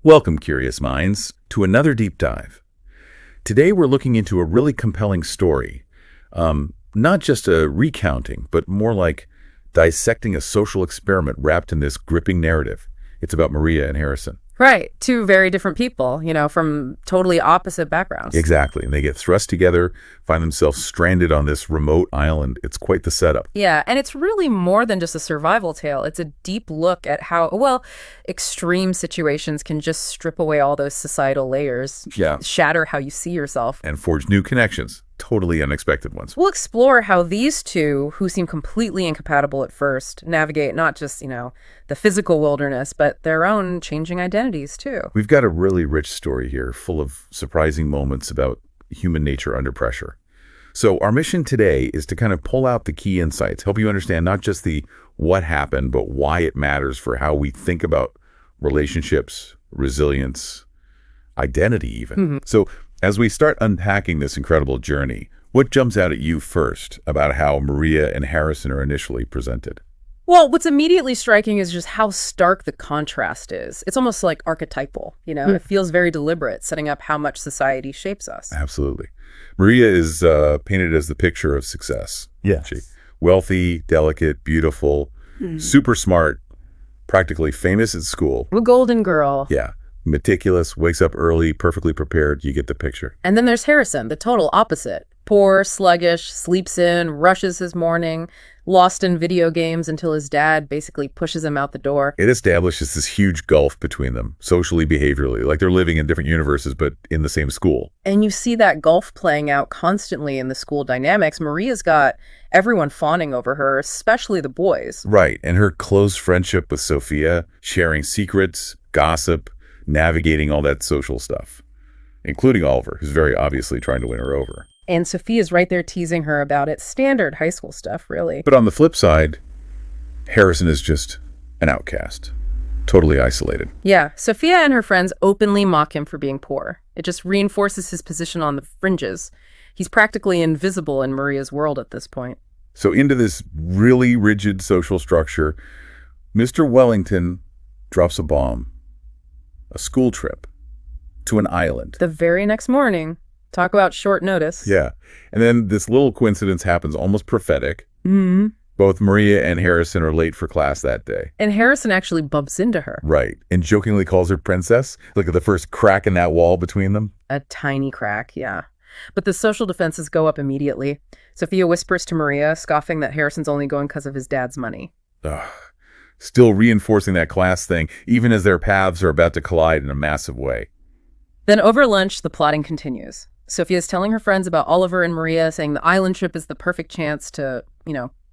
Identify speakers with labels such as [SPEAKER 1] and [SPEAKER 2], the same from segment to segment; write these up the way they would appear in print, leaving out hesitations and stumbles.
[SPEAKER 1] Welcome, curious minds, to another deep dive. Today we're looking into a really compelling story. Not just a recounting, but more like dissecting a social experiment wrapped in this gripping narrative. It's about Maria and Harrison.
[SPEAKER 2] Right. Two very different people, from totally opposite backgrounds.
[SPEAKER 1] Exactly. And they get thrust together, find themselves stranded on this remote island. It's quite the setup.
[SPEAKER 2] Yeah. And it's really more than just a survival tale. It's a deep look at how, extreme situations can just strip away all those societal layers, shatter how you see yourself,
[SPEAKER 1] And forge new connections, totally unexpected ones.
[SPEAKER 2] We'll explore how these two, who seem completely incompatible at first, navigate not just, the physical wilderness, but their own changing identities, too.
[SPEAKER 1] We've got a really rich story here, full of surprising moments about human nature under pressure. So our mission today is to kind of pull out the key insights, help you understand not just the what happened, but why it matters for how we think about relationships, resilience, identity even. So as we start unpacking this incredible journey, what jumps out at you first about how Maria and Harrison are initially presented?
[SPEAKER 2] Well, what's immediately striking is just how stark the contrast is. It's almost like archetypal, It feels very deliberate, setting up how much society shapes us.
[SPEAKER 1] Absolutely. Maria is painted as the picture of success.
[SPEAKER 3] Yes.
[SPEAKER 1] Wealthy, delicate, beautiful, super smart, practically famous at school.
[SPEAKER 2] A golden girl.
[SPEAKER 1] Yeah. Meticulous, wakes up early, perfectly prepared. You get the picture.
[SPEAKER 2] And then there's Harrison, the total opposite. Poor, sluggish, sleeps in, rushes his morning, lost in video games until his dad basically pushes him out the door.
[SPEAKER 1] It establishes this huge gulf between them, socially, behaviorally, like they're living in different universes, but in the same school.
[SPEAKER 2] And you see that gulf playing out constantly in the school dynamics. Maria's got everyone fawning over her, especially the boys.
[SPEAKER 1] Right. And her close friendship with Sophia, sharing secrets, gossip, navigating all that social stuff, including Oliver, who's very obviously trying to win her over.
[SPEAKER 2] And Sophia's right there teasing her about it. Standard high school stuff, really.
[SPEAKER 1] But on the flip side, Harrison is just an outcast, totally isolated.
[SPEAKER 2] Yeah, Sophia and her friends openly mock him for being poor. It just reinforces his position on the fringes. He's practically invisible in Maria's world at this point.
[SPEAKER 1] So into this really rigid social structure, Mr. Wellington drops a bomb. A school trip to an island.
[SPEAKER 2] The very next morning. Talk about short notice.
[SPEAKER 1] Yeah. And then this little coincidence happens, almost prophetic.
[SPEAKER 2] Mm-hmm.
[SPEAKER 1] Both Maria and Harrison are late for class that day.
[SPEAKER 2] And Harrison actually bumps into her.
[SPEAKER 1] Right. And jokingly calls her princess. Look at the first crack in that wall between them.
[SPEAKER 2] A tiny crack, yeah. But the social defenses go up immediately. Sophia whispers to Maria, scoffing that Harrison's only going because of his dad's money.
[SPEAKER 1] Ugh. Still reinforcing that class thing, even as their paths are about to collide in a massive way.
[SPEAKER 2] Then over lunch, the plotting continues. Sophia's telling her friends about Oliver and Maria, saying the island trip is the perfect chance to,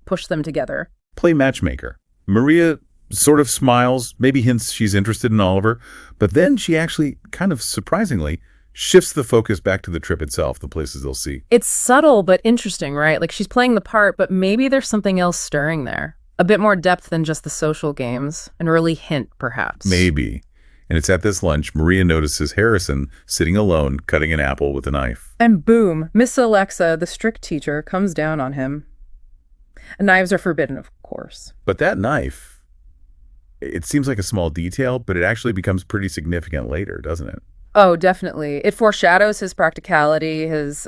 [SPEAKER 2] push them together.
[SPEAKER 1] Play matchmaker. Maria sort of smiles, maybe hints she's interested in Oliver, but then she actually, kind of surprisingly, shifts the focus back to the trip itself, the places they'll see.
[SPEAKER 2] It's subtle but interesting, right? Like she's playing the part, but maybe there's something else stirring there. A bit more depth than just the social games. An early hint, perhaps.
[SPEAKER 1] Maybe. And it's at this lunch, Maria notices Harrison sitting alone, cutting an apple with a knife.
[SPEAKER 2] And boom, Miss Alexa, the strict teacher, comes down on him. And knives are forbidden, of course.
[SPEAKER 1] But that knife, it seems like a small detail, but it actually becomes pretty significant later, doesn't it?
[SPEAKER 2] Oh, definitely. It foreshadows his practicality, his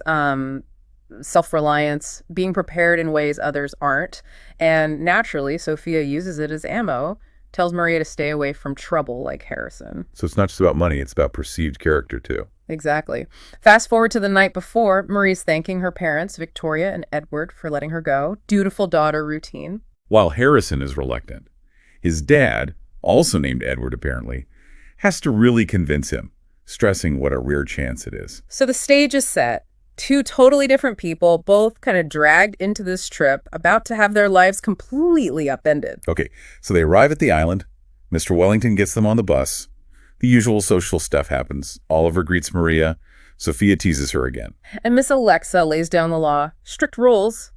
[SPEAKER 2] self-reliance, being prepared in ways others aren't. And naturally, Sophia uses it as ammo, tells Maria to stay away from trouble like Harrison.
[SPEAKER 1] So it's not just about money, it's about perceived character too.
[SPEAKER 2] Exactly. Fast forward to the night before, Marie's thanking her parents, Victoria and Edward, for letting her go. Dutiful daughter routine.
[SPEAKER 1] While Harrison is reluctant, his dad, also named Edward apparently, has to really convince him, stressing what a rare chance it is.
[SPEAKER 2] So the stage is set. Two totally different people, both kind of dragged into this trip, about to have their lives completely upended.
[SPEAKER 1] Okay, so they arrive at the island. Mr. Wellington gets them on the bus. The usual social stuff happens. Oliver greets Maria. Sophia teases her again.
[SPEAKER 2] And Miss Alexa lays down the law. Strict rules.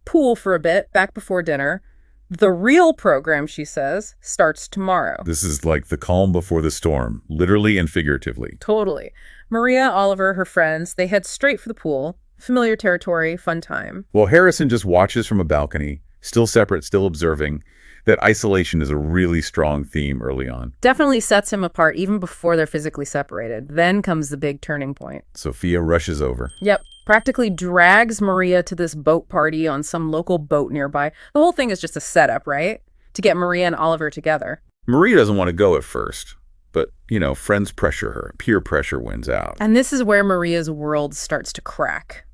[SPEAKER 2] Pool for a bit, back before dinner. The real program, she says, starts tomorrow.
[SPEAKER 1] This is like the calm before the storm, literally and figuratively.
[SPEAKER 2] Totally. Maria, Oliver, her friends, they head straight for the pool. Familiar territory, fun time.
[SPEAKER 1] Well, Harrison just watches from a balcony, still separate, still observing. That isolation is a really strong theme early on.
[SPEAKER 2] Definitely sets him apart even before they're physically separated. Then comes the big turning point.
[SPEAKER 1] Sophia rushes over.
[SPEAKER 2] Yep. Practically drags Maria to this boat party on some local boat nearby. The whole thing is just a setup, right? To get Maria and Oliver together.
[SPEAKER 1] Maria doesn't want to go at first, but, friends pressure her. Peer pressure wins out.
[SPEAKER 2] And this is where Maria's world starts to crack.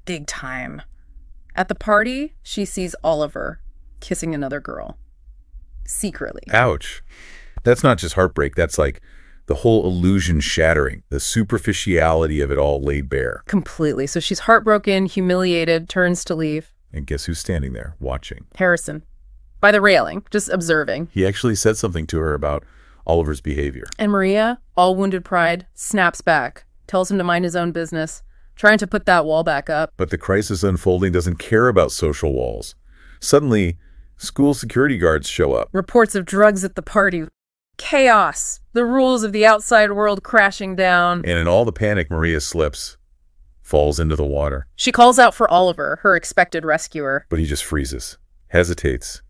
[SPEAKER 2] Big time. At the party, she sees Oliver kissing another girl. Secretly.
[SPEAKER 1] Ouch. That's not just heartbreak. That's like the whole illusion shattering, the superficiality of it all laid bare.
[SPEAKER 2] Completely. So she's heartbroken, humiliated, turns to leave.
[SPEAKER 1] And guess who's standing there, watching?
[SPEAKER 2] Harrison. By the railing, just observing.
[SPEAKER 1] He actually said something to her about Oliver's behavior.
[SPEAKER 2] And Maria, all wounded pride, snaps back, tells him to mind his own business, trying to put that wall back up.
[SPEAKER 1] But the crisis unfolding doesn't care about social walls. Suddenly, school security guards show up.
[SPEAKER 2] Reports of drugs at the party. Chaos. The rules of the outside world crashing down.
[SPEAKER 1] And in all the panic, Maria slips, falls into the water.
[SPEAKER 2] She calls out for Oliver, her expected rescuer.
[SPEAKER 1] But he just freezes, hesitates,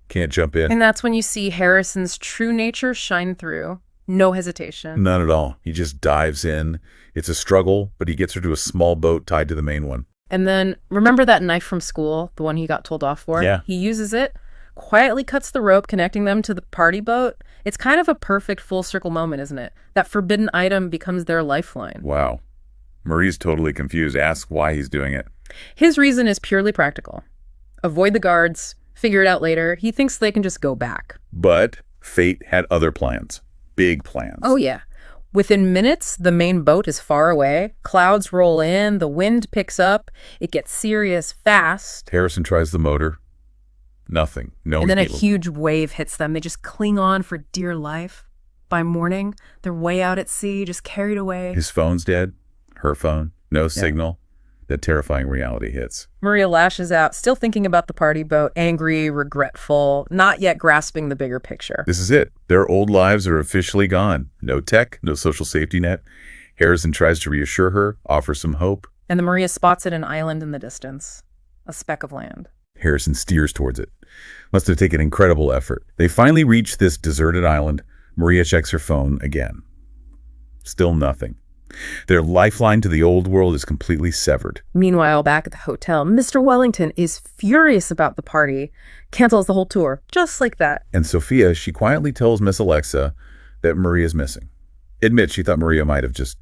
[SPEAKER 1] can't jump in.
[SPEAKER 2] And that's when you see Harrison's true nature shine through. No hesitation.
[SPEAKER 1] None at all. He just dives in. It's a struggle, but he gets her to a small boat tied to the main one.
[SPEAKER 2] And then, remember that knife from school, the one he got told off for?
[SPEAKER 1] Yeah.
[SPEAKER 2] He uses it, quietly cuts the rope connecting them to the party boat. It's kind of a perfect full circle moment, isn't it? That forbidden item becomes their lifeline.
[SPEAKER 1] Wow. Marie's totally confused, asks why he's doing it.
[SPEAKER 2] His reason is purely practical. Avoid the guards, figure it out later. He thinks they can just go back.
[SPEAKER 1] But fate had other plans. Big plans.
[SPEAKER 2] Oh, yeah. Within minutes, the main boat is far away. Clouds roll in, the wind picks up. It gets serious fast.
[SPEAKER 1] Harrison tries the motor. Nothing. No.
[SPEAKER 2] And then a huge wave hits them. They just cling on for dear life. By morning, they're way out at sea, just carried away.
[SPEAKER 1] His phone's dead. Her phone. No signal. That terrifying reality hits.
[SPEAKER 2] Maria lashes out, still thinking about the party boat, angry, regretful, not yet grasping the bigger picture.
[SPEAKER 1] This is it. Their old lives are officially gone. No tech, no social safety net. Harrison tries to reassure her, offer some hope.
[SPEAKER 2] And the Maria spots an island in the distance. A speck of land.
[SPEAKER 1] Harrison steers towards it. Must have taken incredible effort. They finally reach this deserted island. Maria checks her phone again. Still nothing. Their lifeline to the old world is completely severed.
[SPEAKER 2] Meanwhile, back at the hotel, Mr. Wellington is furious about the party, cancels the whole tour, just like that.
[SPEAKER 1] And Sophia, she quietly tells Miss Alexa that Maria's missing. Admits she thought Maria might have just,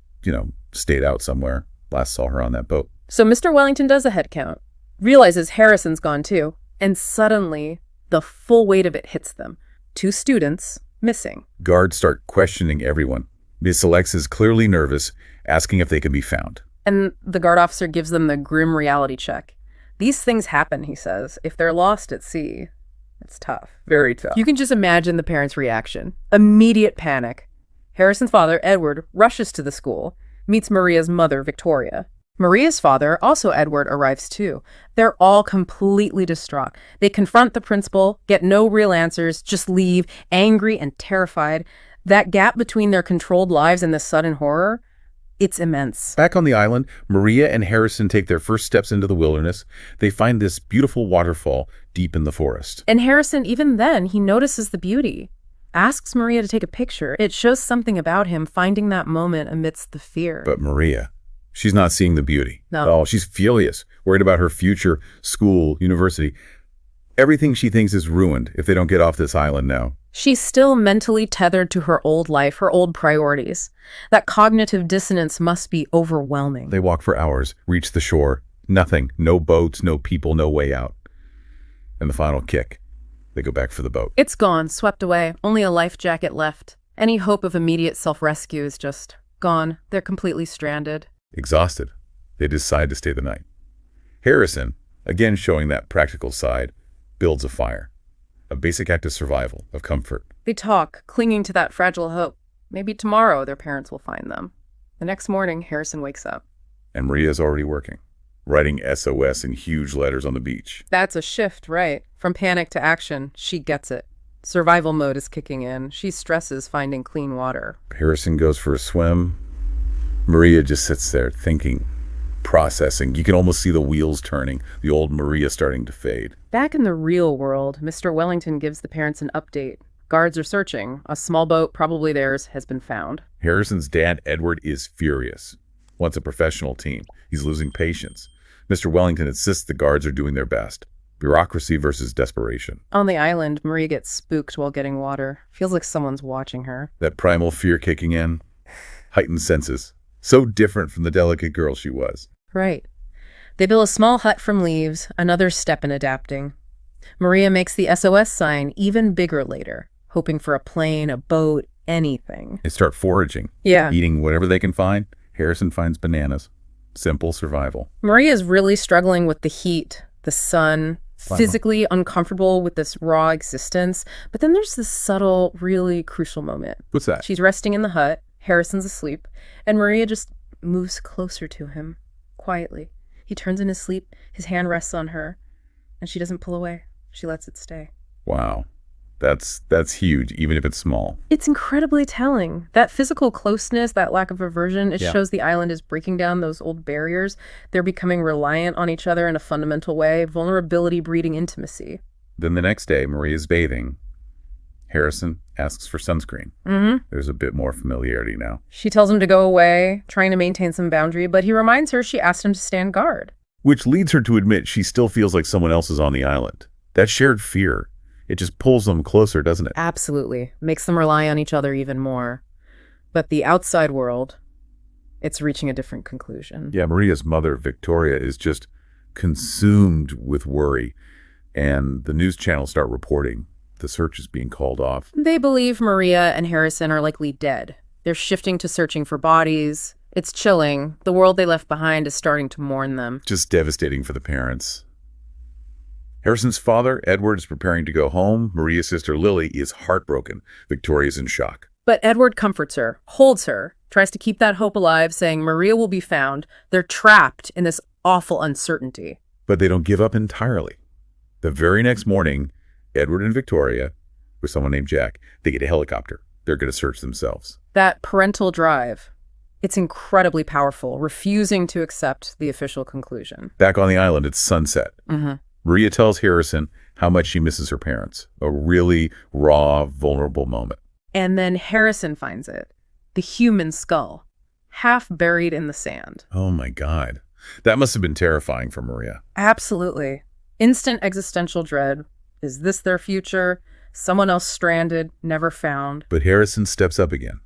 [SPEAKER 1] stayed out somewhere. Last saw her on that boat.
[SPEAKER 2] So Mr. Wellington does a head count, realizes Harrison's gone too, and suddenly the full weight of it hits them. 2 students missing.
[SPEAKER 1] Guards start questioning everyone. Miss Alexa's clearly nervous, asking if they can be found.
[SPEAKER 2] And the guard officer gives them the grim reality check. These things happen, he says. If they're lost at sea, it's tough.
[SPEAKER 1] Very tough.
[SPEAKER 2] You can just imagine the parents' reaction. Immediate panic. Harrison's father, Edward, rushes to the school, meets Maria's mother, Victoria. Maria's father, also Edward, arrives too. They're all completely distraught. They confront the principal, get no real answers, just leave, angry and terrified. That gap between their controlled lives and this sudden horror, it's immense.
[SPEAKER 1] Back on the island, Maria and Harrison take their first steps into the wilderness. They find this beautiful waterfall deep in the forest.
[SPEAKER 2] And Harrison, even then, he notices the beauty. Asks Maria to take a picture. It shows something about him finding that moment amidst the fear.
[SPEAKER 1] But Maria, she's not seeing the beauty.
[SPEAKER 2] No.
[SPEAKER 1] Oh, she's furious, worried about her future, school, university. Everything she thinks is ruined if they don't get off this island now.
[SPEAKER 2] She's still mentally tethered to her old life, her old priorities. That cognitive dissonance must be overwhelming.
[SPEAKER 1] They walk for hours, reach the shore. Nothing. No boats, no people, no way out. And the final kick. They go back for the boat.
[SPEAKER 2] It's gone, swept away. Only a life jacket left. Any hope of immediate self-rescue is just gone. They're completely stranded.
[SPEAKER 1] Exhausted, they decide to stay the night. Harrison, again showing that practical side, builds a fire. A basic act of survival, of comfort.
[SPEAKER 2] They talk, clinging to that fragile hope. Maybe tomorrow their parents will find them. The next morning, Harrison wakes up.
[SPEAKER 1] And Maria's already working, writing SOS in huge letters on the beach.
[SPEAKER 2] That's a shift, right? From panic to action, she gets it. Survival mode is kicking in. She stresses finding clean water.
[SPEAKER 1] Harrison goes for a swim. Maria just sits there thinking, processing. You can almost see the wheels turning, the old Maria starting to fade.
[SPEAKER 2] Back in the real world, Mr. Wellington gives the parents an update. Guards are searching. A small boat, probably theirs, has been found.
[SPEAKER 1] Harrison's dad, Edward, is furious. Wants a professional team. He's losing patience. Mr. Wellington insists the guards are doing their best. Bureaucracy versus desperation.
[SPEAKER 2] On the island, Maria gets spooked while getting water. Feels like someone's watching her.
[SPEAKER 1] That primal fear kicking in. Heightened senses. So different from the delicate girl she was.
[SPEAKER 2] Right. They build a small hut from leaves, another step in adapting. Maria makes the SOS sign even bigger later, hoping for a plane, a boat, anything.
[SPEAKER 1] They start foraging.
[SPEAKER 2] Yeah.
[SPEAKER 1] Eating whatever they can find. Harrison finds bananas. Simple survival.
[SPEAKER 2] Maria's really struggling with the heat, the sun, physically uncomfortable with this raw existence. But then there's this subtle, really crucial moment.
[SPEAKER 1] What's that?
[SPEAKER 2] She's resting in the hut, Harrison's asleep, and Maria just moves closer to him, quietly. He turns in his sleep, his hand rests on her, and she doesn't pull away. She lets it stay.
[SPEAKER 1] Wow. That's huge, even if it's small.
[SPEAKER 2] It's incredibly telling. That physical closeness, that lack of aversion, it shows the island is breaking down those old barriers. They're becoming reliant on each other in a fundamental way, vulnerability breeding intimacy.
[SPEAKER 1] Then the next day, Maria's bathing. Harrison asks for sunscreen. There's a bit more familiarity now.
[SPEAKER 2] She tells him to go away, trying to maintain some boundary, but he reminds her she asked him to stand guard.
[SPEAKER 1] Which leads her to admit she still feels like someone else is on the island. That shared fear, it just pulls them closer, doesn't it?
[SPEAKER 2] Absolutely. Makes them rely on each other even more. But the outside world, it's reaching a different conclusion.
[SPEAKER 1] Yeah, Maria's mother, Victoria, is just consumed with worry. And the news channels start reporting the search is being called off.
[SPEAKER 2] They believe Maria and Harrison are likely dead. They're shifting to searching for bodies. It's chilling. The world they left behind is starting to mourn them.
[SPEAKER 1] Just devastating for the parents. Harrison's father, Edward, is preparing to go home. Maria's sister, Lily, is heartbroken. Victoria's in shock.
[SPEAKER 2] But Edward comforts her, holds her, tries to keep that hope alive, saying Maria will be found. They're trapped in this awful uncertainty.
[SPEAKER 1] But they don't give up entirely. The very next morning, Edward and Victoria, with someone named Jack, they get a helicopter. They're going to search themselves.
[SPEAKER 2] That parental drive, it's incredibly powerful, refusing to accept the official conclusion.
[SPEAKER 1] Back on the island, it's sunset. Maria tells Harrison how much she misses her parents. A really raw, vulnerable moment.
[SPEAKER 2] And then Harrison finds it. The human skull, half buried in the sand.
[SPEAKER 1] Oh my God. That must have been terrifying for Maria.
[SPEAKER 2] Absolutely. Instant existential dread. Is this their future? Someone else stranded, never found.
[SPEAKER 1] But Harrison steps up again,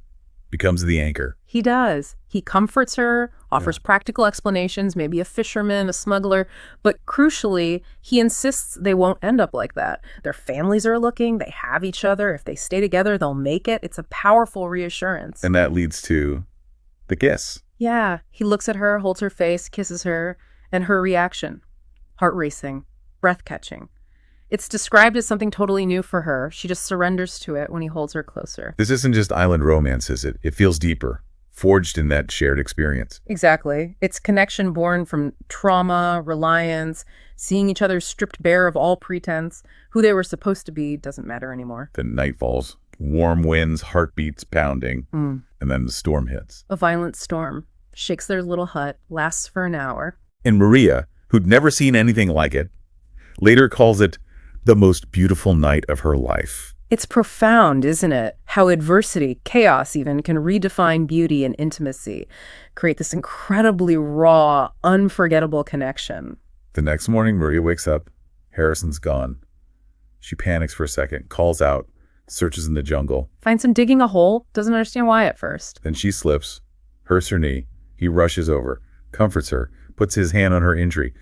[SPEAKER 1] becomes the anchor.
[SPEAKER 2] He does. He comforts her, offers practical explanations, maybe a fisherman, a smuggler, but crucially, he insists they won't end up like that. Their families are looking, they have each other. If they stay together, they'll make it. It's a powerful reassurance.
[SPEAKER 1] And that leads to the kiss.
[SPEAKER 2] Yeah, he looks at her, holds her face, kisses her, and her reaction. Heart racing, breath catching. It's described as something totally new for her. She just surrenders to it when he holds her closer.
[SPEAKER 1] This isn't just island romance, is it? It feels deeper, forged in that shared experience.
[SPEAKER 2] Exactly. It's connection born from trauma, reliance, seeing each other stripped bare of all pretense. Who they were supposed to be doesn't matter anymore.
[SPEAKER 1] Then night falls, warm winds, heartbeats pounding, and then the storm hits.
[SPEAKER 2] A violent storm shakes their little hut, lasts for an hour.
[SPEAKER 1] And Maria, who'd never seen anything like it, later calls it the most beautiful night of her life.
[SPEAKER 2] It's profound, isn't it? How adversity, chaos even, can redefine beauty and intimacy, create this incredibly raw, unforgettable connection.
[SPEAKER 1] The next morning, Maria wakes up. Harrison's gone. She panics for a second, calls out, searches in the jungle.
[SPEAKER 2] Finds him digging a hole, doesn't understand why at first.
[SPEAKER 1] Then she slips, hurts her knee. He rushes over, comforts her, puts his hand on her injury.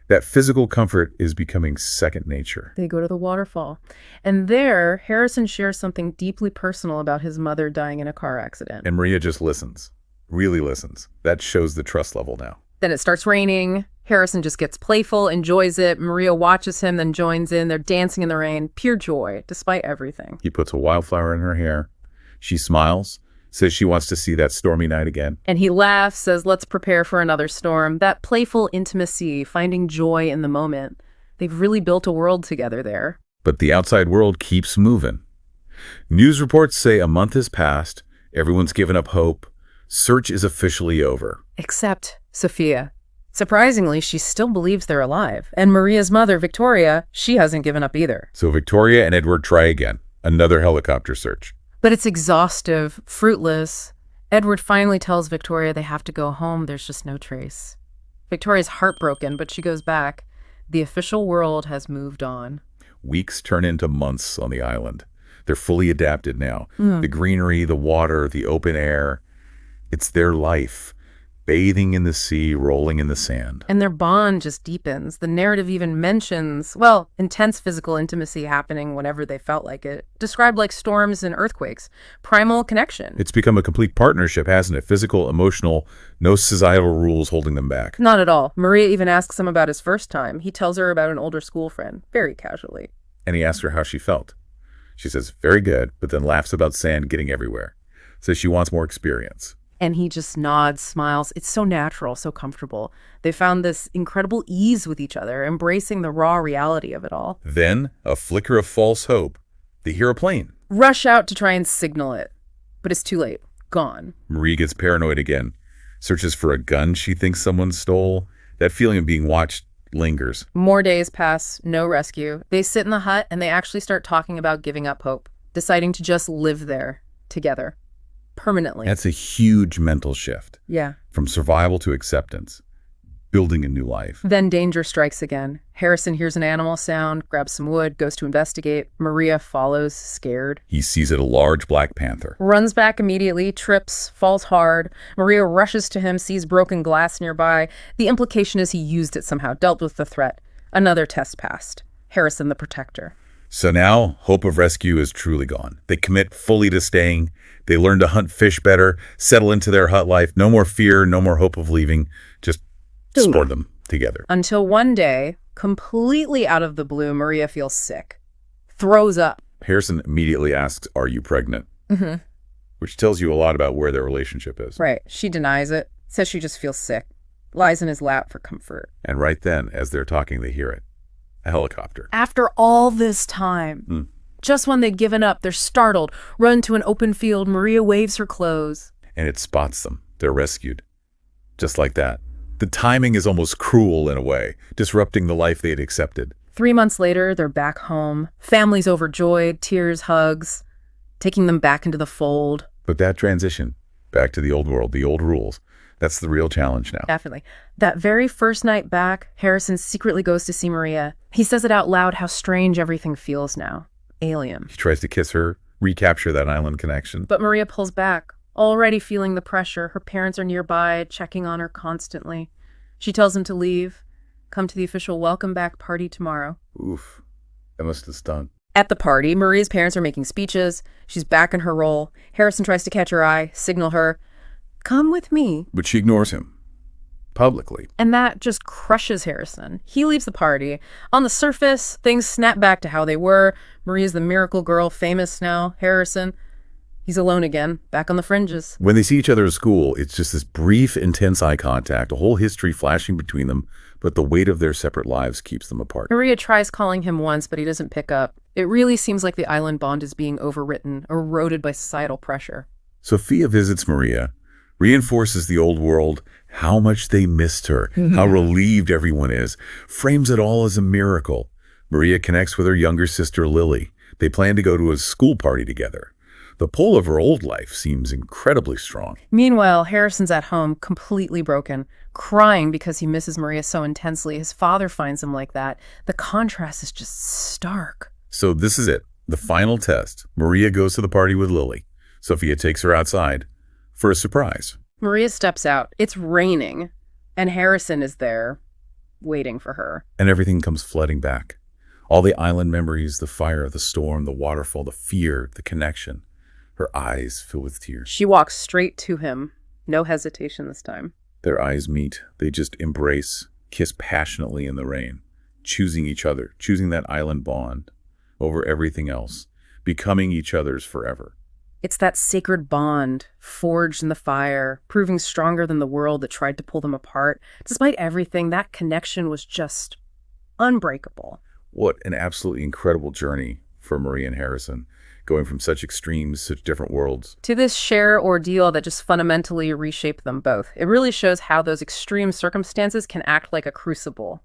[SPEAKER 1] That physical comfort is becoming second nature.
[SPEAKER 2] They go to the waterfall. And there, Harrison shares something deeply personal about his mother dying in a car accident.
[SPEAKER 1] And Maria just listens, really listens. That shows the trust level now.
[SPEAKER 2] Then it starts raining. Harrison just gets playful, enjoys it. Maria watches him, then joins in. They're dancing in the rain. Pure joy, despite everything.
[SPEAKER 1] He puts a wildflower in her hair. She smiles, says she wants to see that stormy night again.
[SPEAKER 2] And he laughs, says, let's prepare for another storm. That playful intimacy, finding joy in the moment. They've really built a world together there.
[SPEAKER 1] But the outside world keeps moving. News reports say a month has passed. Everyone's given up hope. Search is officially over.
[SPEAKER 2] Except Sophia. Surprisingly, she still believes they're alive. And Maria's mother, Victoria, she hasn't given up either.
[SPEAKER 1] So Victoria and Edward try again. Another helicopter search.
[SPEAKER 2] But it's exhaustive, fruitless. Edward finally tells Victoria they have to go home. There's just no trace. Victoria's heartbroken, but she goes back. The official world has moved on.
[SPEAKER 1] Weeks turn into months on the island. They're fully adapted now. The greenery, the water, the open air. It's their life. Bathing in the sea, rolling in the sand.
[SPEAKER 2] And their bond just deepens. The narrative even mentions, well, intense physical intimacy happening whenever they felt like it. Described like storms and earthquakes. Primal connection.
[SPEAKER 1] It's become a complete partnership, hasn't it? Physical, emotional, no societal rules holding them back.
[SPEAKER 2] Not at all. Maria even asks him about his first time. He tells her about an older school friend, very casually.
[SPEAKER 1] And he asks her how she felt. She says, very good, but then laughs about sand getting everywhere. Says she wants more experience.
[SPEAKER 2] And he just nods, smiles. It's so natural, so comfortable. They found this incredible ease with each other, embracing the raw reality of it all.
[SPEAKER 1] Then, a flicker of false hope. They hear a plane.
[SPEAKER 2] Rush out to try and signal it. But it's too late. Gone.
[SPEAKER 1] Marie gets paranoid again. Searches for a gun she thinks someone stole. That feeling of being watched lingers.
[SPEAKER 2] More days pass, no rescue. They sit in the hut and they actually start talking about giving up hope, deciding to just live there together. Permanently.
[SPEAKER 1] That's a huge mental shift.
[SPEAKER 2] Yeah.
[SPEAKER 1] From survival to acceptance. Building a new life.
[SPEAKER 2] Then danger strikes again. Harrison hears an animal sound, grabs some wood, goes to investigate. Maria follows, scared.
[SPEAKER 1] He sees it a large black panther.
[SPEAKER 2] Runs back immediately, trips, falls hard. Maria rushes to him, sees broken glass nearby. The implication is he used it somehow, dealt with the threat. Another test passed. Harrison the protector.
[SPEAKER 1] So now, hope of rescue is truly gone. They commit fully to staying. They learn to hunt fish better, settle into their hut life. No more fear, no more hope of leaving. Just sport them together.
[SPEAKER 2] Until one day, completely out of the blue, Maria feels sick. Throws up.
[SPEAKER 1] Harrison immediately asks, are you pregnant?
[SPEAKER 2] Mm-hmm.
[SPEAKER 1] Which tells you a lot about where their relationship is.
[SPEAKER 2] Right. She denies it. Says she just feels sick. Lies in his lap for comfort.
[SPEAKER 1] And right then, as they're talking, they hear it. A helicopter.
[SPEAKER 2] After all this time, just when they'd given up, they're startled, run to an open field. Maria waves her clothes.
[SPEAKER 1] And it spots them. They're rescued. Just like that. The timing is almost cruel in a way, disrupting the life they had accepted.
[SPEAKER 2] 3 months later, they're back home. Family's overjoyed, tears, hugs, taking them back into the fold.
[SPEAKER 1] But that transition, back to the old world, the old rules, that's the real challenge now.
[SPEAKER 2] Definitely. That very first night back, Harrison secretly goes to see Maria. He says it out loud how strange everything feels now. Alien.
[SPEAKER 1] He tries to kiss her, recapture that island connection.
[SPEAKER 2] But Maria pulls back, already feeling the pressure. Her parents are nearby, checking on her constantly. She tells him to leave, come to the official welcome back party tomorrow.
[SPEAKER 1] Oof. That must have stung.
[SPEAKER 2] At the party, Maria's parents are making speeches. She's back in her role. Harrison tries to catch her eye, signal her, come with me.
[SPEAKER 1] But she ignores him. Publicly.
[SPEAKER 2] And that just crushes Harrison. He leaves the party. On the surface, things snap back to how they were. Maria's the miracle girl, famous now. Harrison, he's alone again, back on the fringes.
[SPEAKER 1] When they see each other at school, it's just this brief, intense eye contact, a whole history flashing between them, but the weight of their separate lives keeps them apart.
[SPEAKER 2] Maria tries calling him once, but he doesn't pick up. It really seems like the island bond is being overwritten, eroded by societal pressure.
[SPEAKER 1] Sophia visits Maria, reinforces the old world, how much they missed her, how relieved everyone is, frames it all as a miracle. Maria connects with her younger sister, Lily. They plan to go to a school party together. The pull of her old life seems incredibly strong.
[SPEAKER 2] Meanwhile, Harrison's at home, completely broken, crying because he misses Maria so intensely. His father finds him like that. The contrast is just stark.
[SPEAKER 1] So this is it, the final test. Maria goes to the party with Lily. Sophia takes her outside for a surprise.
[SPEAKER 2] Maria steps out. It's raining, and Harrison is there, waiting for her.
[SPEAKER 1] And everything comes flooding back. All the island memories, the fire, the storm, the waterfall, the fear, the connection. Her eyes fill with tears.
[SPEAKER 2] She walks straight to him. No hesitation this time.
[SPEAKER 1] Their eyes meet. They just embrace, kiss passionately in the rain, choosing each other, choosing that island bond over everything else, becoming each other's forever.
[SPEAKER 2] It's that sacred bond, forged in the fire, proving stronger than the world that tried to pull them apart. Despite everything, that connection was just unbreakable.
[SPEAKER 1] What an absolutely incredible journey for Maria and Harrison. going from such extremes, such different worlds.
[SPEAKER 2] To this share ordeal that just fundamentally reshaped them both. It really shows how those extreme circumstances can act like a crucible,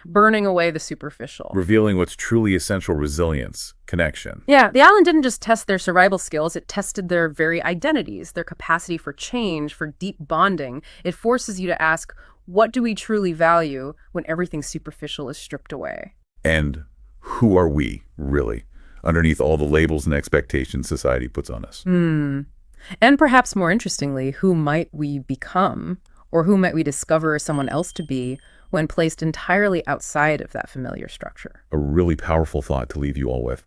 [SPEAKER 2] burning away the superficial.
[SPEAKER 1] Revealing what's truly essential: resilience, connection.
[SPEAKER 2] Yeah, the island didn't just test their survival skills, it tested their very identities, their capacity for change, for deep bonding. It forces you to ask, what do we truly value when everything superficial is stripped away?
[SPEAKER 1] And who are we, really, underneath all the labels and expectations society puts on us?
[SPEAKER 2] And perhaps more interestingly, who might we become, or who might we discover someone else to be when placed entirely outside of that familiar structure?
[SPEAKER 1] A really powerful thought to leave you all with.